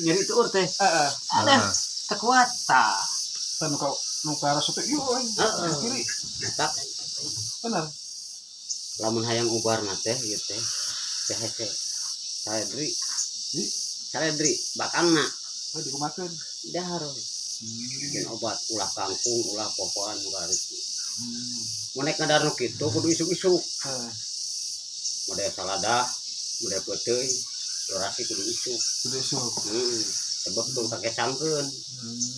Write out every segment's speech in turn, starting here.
nyeri tuur teh. Ada tekuat ta. Kan kau nukara sote yo kiri. Tak Benar. lamun hayang ubar teh ieu teh. Teh saledri bakangna. Oh dikumakeun. Dahar. Bikin obat ulah kangkung, ulah popoan ulah itu. Mun nek ngadarnu kitu kudu isuk-isuk. Model salada, model peuteuy, lorasi kudu isuk. Kudu isuk. Sebab tuh kakek sangkeun.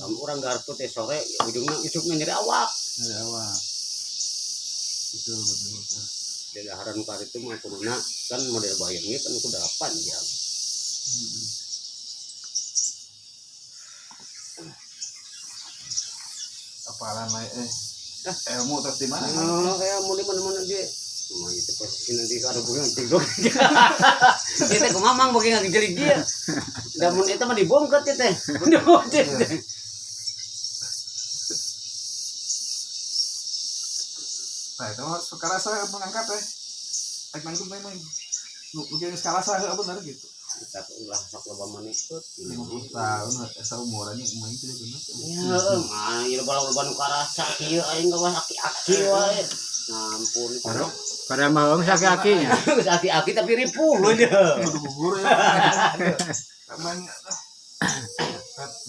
Lamun urang garpu teh sore ujungna isukna nyeri awak. Nyeri awak. Betul. Di daharan kari itu mah kuduna kan model bayangnya kan kudu 8 jam. Apalan ilmu terus di mana? Ilmu di mana-mana dia. Cuma itu posisi nanti ada bukan tidur. Kita ke mamang bagi ngajeli dia. Dan mun eta mah dibongkar teh. Nah, itu sekarang saya mengangkat tek nanggung main. Mungkin sekarang saya benar gitu. Kita ulah sok loba manikut 50 tahun asa umurannya main teh bener. Ya, mah ieu bala-bala nu karasa kieu aing geus aki-aki wae. Ampun, Pada mau aki-akinya. aki-aki tapi ripuh loh dia. Kudu bubur ya. Main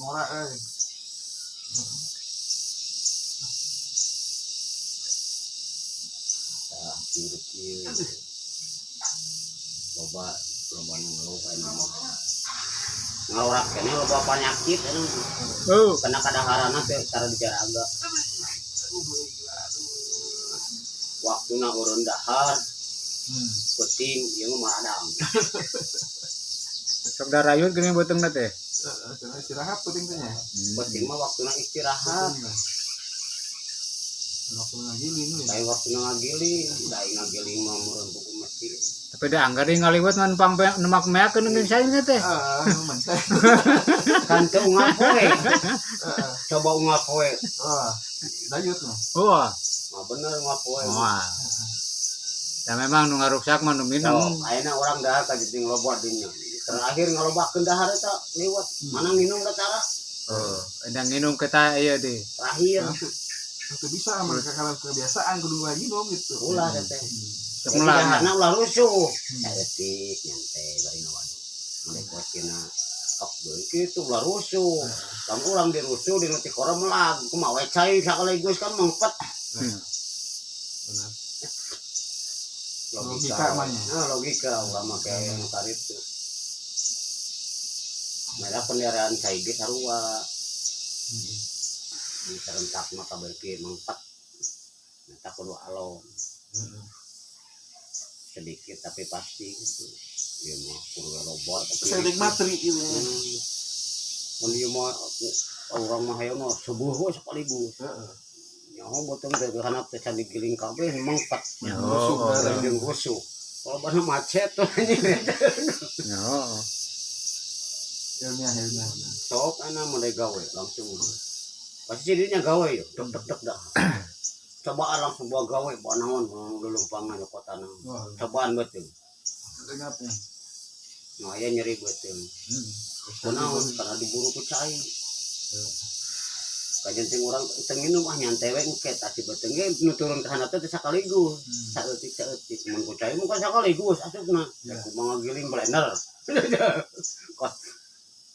ngora Kieu. Loba nu ngeluh anu. Ngalorak keneh loba penyakit anu. Kena kadaharana teh cara dicaraga. Waktuna urun dahar. Penting ieu mah maradang. Sok darayun geuning beuteungna teh. istirahat penting teh nya. Penting mah waktuna istirahat. Waktu ngagiling we. Kayak waktuna ngagiling, da ngagiling mah meureun buku masjid. Tapi da anggar deui ngaliwat ngan nemak meakeun geuning saeuna teh. Mantap. Kan teu ungap poe. Coba ungap poe. Dayut mah. Wah. Mah bener ungap poe. Wah. Da memang nu ngaruksak mah nu minum. Ayeuna urang dahar ka jeung loba dinya. Terakhir ngalobakeun dahar eta liwat. Mana minum da cara? Endang nginum kita ieu deui. Terakhir. Itu bisa mereka kalau kebiasaan kudu lagi dong gitu. Ulah teh. Cek mulang. Karena ulah rusuh. Saeutik nyantai bari waduh. Mulai kuasina kok deui kitu ulah rusuh. Lamun urang dirusuh di nuti kora melag, kumaha wae cai sakaligus kan mengpet. Benar. Logika namanya. Logika ulah make anu karitu. Mereka peliharaan cai ge sarua. Di serentak maka berpikir mengpet tak perlu alon sedikit tapi pasti gitu dia mah kurang robot Sedik materi itu dia mah orang mah hayang mah subuh sekaligus nyaho botong dari hanap teh can digiling kabeh mengpet jeung rusuh kalau bana macet tuh anjing ilmiah sok ana mulai gawe langsung pasti jadinya gawe yuk, tek dah. Cobaan langsung buat gawe, buat naon, dulu pangan di kota nang. Cobaan betul. Kenapa? Nah, ya nyeri betul. Naon karena diburu ku cai. Kajian ting orang tenginum nyantai we engke tadi betul ge nu turun ka handap teh sakaligus. Saeutik mun ku cai mun sakaligus asupna. Ku mangagiling blender.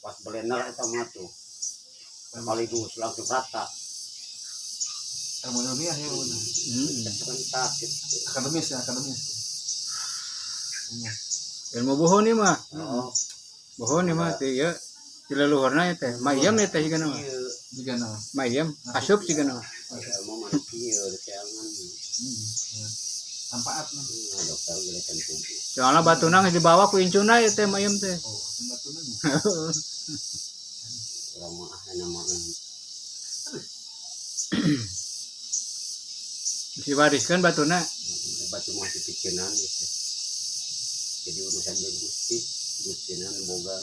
Pas blender eta mah tuh. Sekaligus langsung rata. Ilmu ilmiah ya udah. Serentak gitu. Akademis. Ilmu bohong nih mah. Bohong nih mah teh ya. Di leluhurna teh. Mayam teh sigana mah. Jigana. Mayam asup sigana mah. Ilmu mah kieu deangan. Manfaat mah. Dokter gila kan tubuh. Soalnya batuna geus dibawa ku incuna teh mayam teh. Oh, batuna nih. Lama nama Diwariskan batuna. batu masih pikiran gitu. Jadi urusan jadi gustinan boga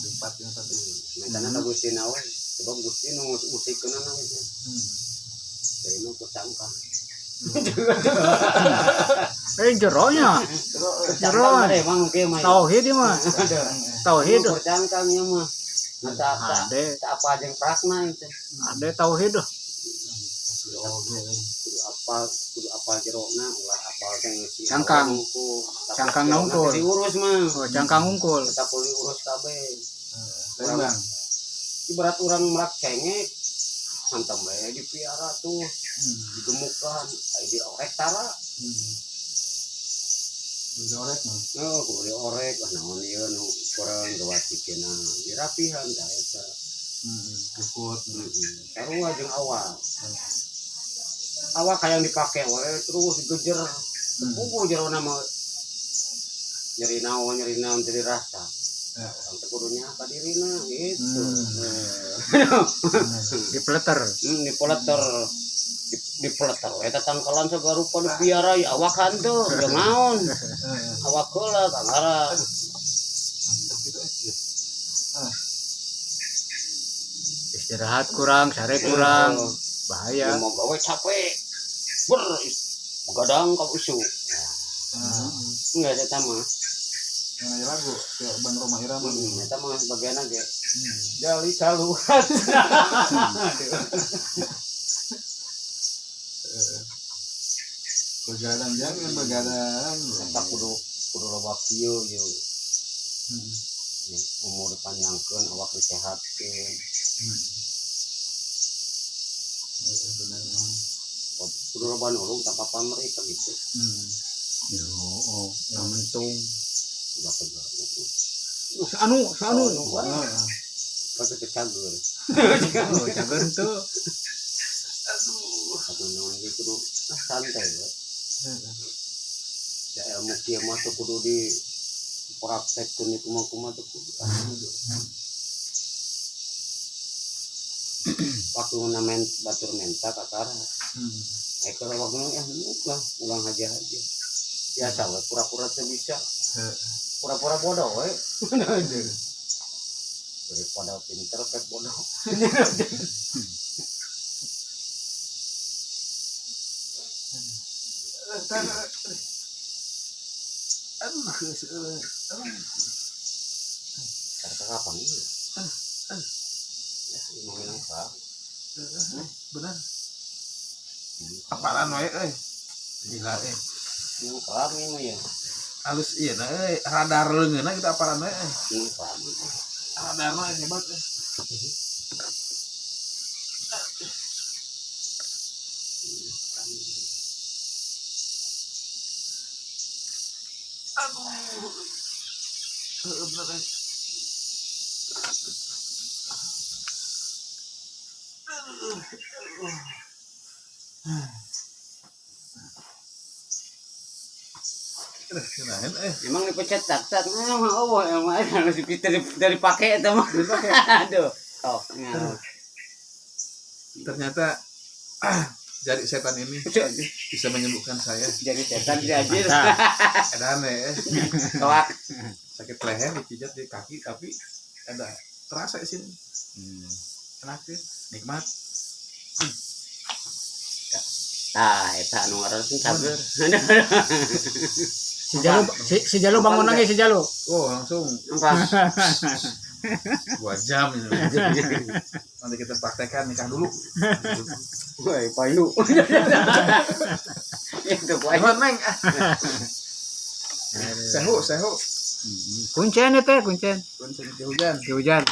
Empat yang tadi. Mentana tak gustina we, sebab gustin musik kena gitu. Jadi mau kusangka. Jeronya. Cangkang mah emang kieu mah. Tauhid ieu mah. Tauhid. Cangkang ieu mah. Nah, Ade, apa jeung prakna itu. ade tauhid. Kudu apa jerona ulah apal teh si Cangkang. Cangkang nungkul. Diurus mah. Oh, cangkang ungkul. Tetap diurus kabeh. Bang. Ibarat orang merak cengek hantam bae dipiara tuh digemukkan diorek tara Diorek mah. kudu diorek naon ieu nu kurang gawat pikeuna dirapihan da eta Ikut. sarua jeung awak hayang dipake we terus digejer puguh jerona mah nyeri naon teu dirasa sampai kudunya apa dirina gitu Dipeleter. dipeleter eta tangkalan sagarupa dipiara ya awakan tuh jeung naon awak heula kangara Istirahat kurang, sare kurang. Bahaya. mau gawe capek begadang ka usu enggak eta mah Yang lagu kayak Bang Roma Irama. eta mah bagian ge jali caluat Begadang jangan begadang. eta kudu loba kieu ieu umur dipanjangkeun awak disehatkeun kudu loba nulung tanpa pamrih ka gitu Yo, oh, yang mentung. udah pegang Anu, pakai kecagur Oh, cager tuh. satu naon gitu santai we ya ilmu kieu mah teu kudu di praktekkeun di kumaha teu kudu waktu namen batur menta kakar ekor waktu lah ulang aja biasa we pura-pura teu bisa pura-pura bodoh we daripada pinter pek bodoh kata kapan ini ya mau bilang apa Benar. Apaan wae gila ini kelar nih mah ya halus iya nah radar leungeunna kita apaan wae ini kelar radarna hebat bener emang dipencet tak oh emang harus dari pakai itu mah aduh oh ternyata jari setan ini bisa menyembuhkan saya. jadi setan diajir Ada aneh kelak sakit leher dipijat di kaki tapi ada terasa di sini enak sih nikmat. nah eta anu ngaran cager Si Jalu bangun lagi si Jalu. Oh langsung pas 2 jam ini. Nanti kita praktekkan nikah dulu. woi payu itu payu Neng. Sehu. Kuncen itu, kuncen. Kuncen di hujan. Di hujan.